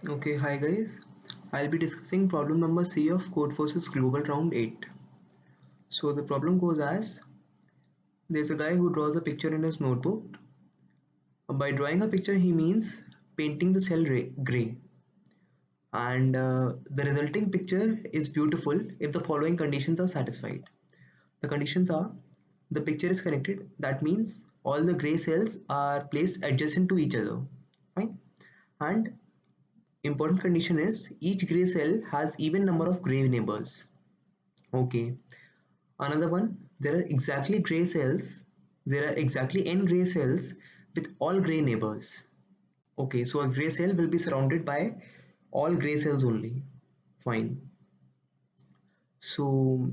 Okay, hi guys. I'll be discussing problem number C of Codeforce's Global Round 8. So the problem goes as there's a guy who draws a picture in his notebook. By drawing a picture, he means painting the cell gray. And the resulting picture is beautiful if the following conditions are satisfied. The conditions are the picture is connected, that means all the gray cells are placed adjacent to each other. Fine. And important condition is each gray cell has even number of gray neighbors. Okay. Another one, there are exactly gray cells. There are exactly n gray cells with all gray neighbors. Okay, so a gray cell will be surrounded by all gray cells only. Fine. So,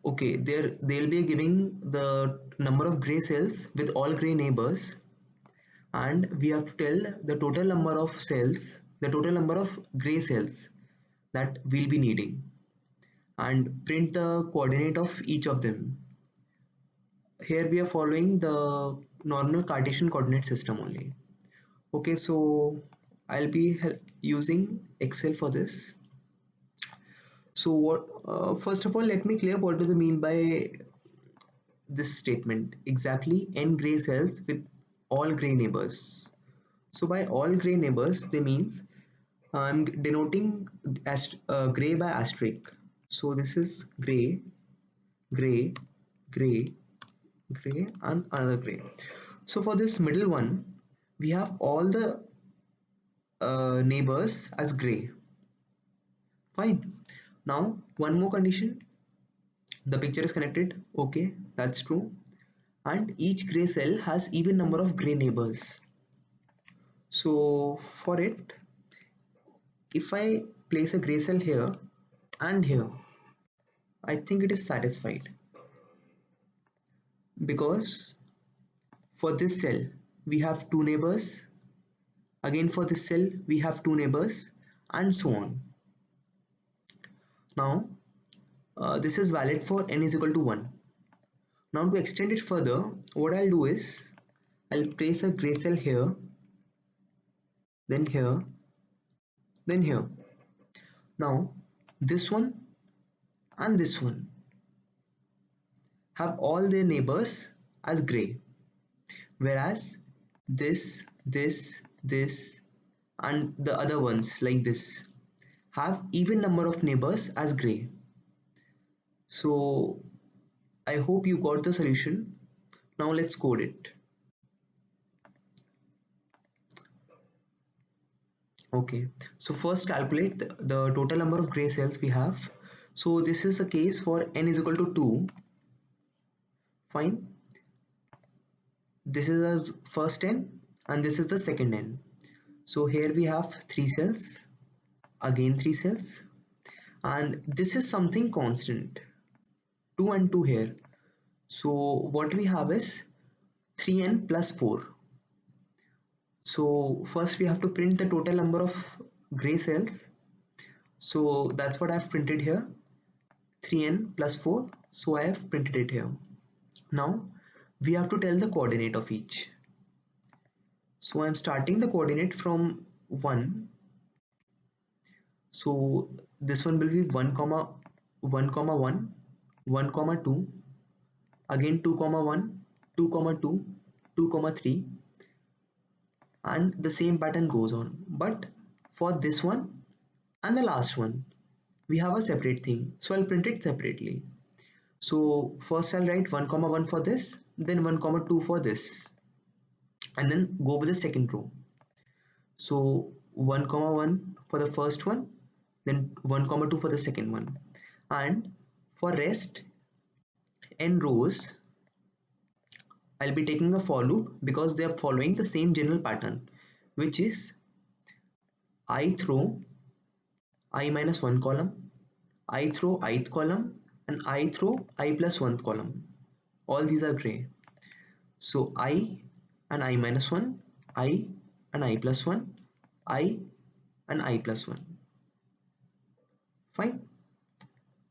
okay, they'll be giving the number of gray cells with all gray neighbors, and we have to tell the total number of cells, the total number of gray cells that we'll be needing, and print the coordinate of each of them. Here we are following the normal Cartesian coordinate system only. Okay, so I'll be using Excel for this. So what? First of all, let me clear what do they mean by this statement. Exactly n gray cells with all gray neighbors. So by all gray neighbors, they means I'm denoting gray by asterisk. So this is gray, gray, gray, gray, and another gray. So for this middle one, we have all the neighbors as gray. Fine. Now one more condition. The picture is connected. Okay, that's true. And each gray cell has even number of gray neighbors. So for it, if I place a gray cell here and here, I think it is satisfied because for this cell we have two neighbors. Again for this cell we have two neighbors, and so on. Now this is valid for n is equal to 1. Now to extend it further, what I'll do is I'll place a gray cell here, then here, then here. Now this one and this one have all their neighbors as gray, whereas this, and the other ones like this have even number of neighbors as gray. So I hope you got the solution. Now let's code it. Okay, so first calculate the total number of gray cells we have. So this is a case for n is equal to 2. Fine. This is the first n and this is the second n. So here we have 3 cells, again 3 cells, and this is something constant, 2 and 2 here. So what we have is 3n plus 4. So first we have to print the total number of gray cells. So that's what I've printed here, 3n plus 4. So I have printed it here. Now we have to tell the coordinate of each. So I'm starting the coordinate from 1. So this one will be 1 comma 1 comma 1, 1 comma 2, again 2 comma 1, 2 comma 2, 2 comma 3, and the same pattern goes on. But for this one and the last one we have a separate thing, so I'll print it separately. So first I'll write 1 comma 1 for this, then 1 comma 2 for this, and then go with the second row. So 1 comma 1 for the first one, then 1 comma 2 for the second one, and for rest n rows I'll be taking a for loop because they are following the same general pattern, which is ith row I minus 1 column, ith row ith column, and ith row I plus 1 column. All these are gray. So I and I minus 1, I and I plus 1, I and I plus 1. Fine.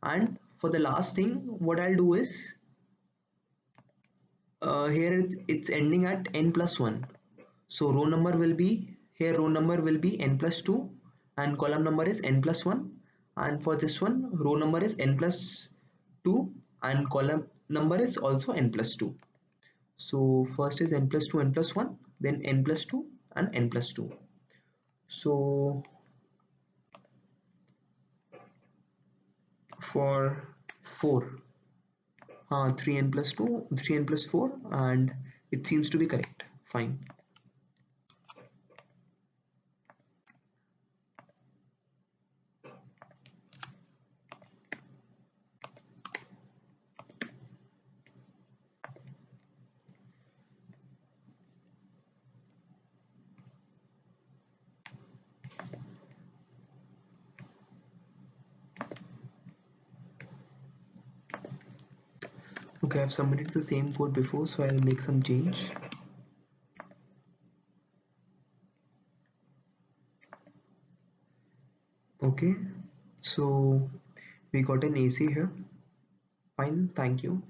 And for the last thing, what I'll do is here it's ending at n plus 1. So row number will be here row number will be n plus 2 and column number is n plus 1, and for this one row number is n plus 2 and column number is also n plus 2. So first is n plus 2 n plus 1, then n plus 2 and n plus 2. So for 4, 3n plus 2, 3n plus 4, and it seems to be correct. Fine. Okay, I've submitted the same code before, so I'll make some change. Okay, so we got an AC here. Fine, thank you.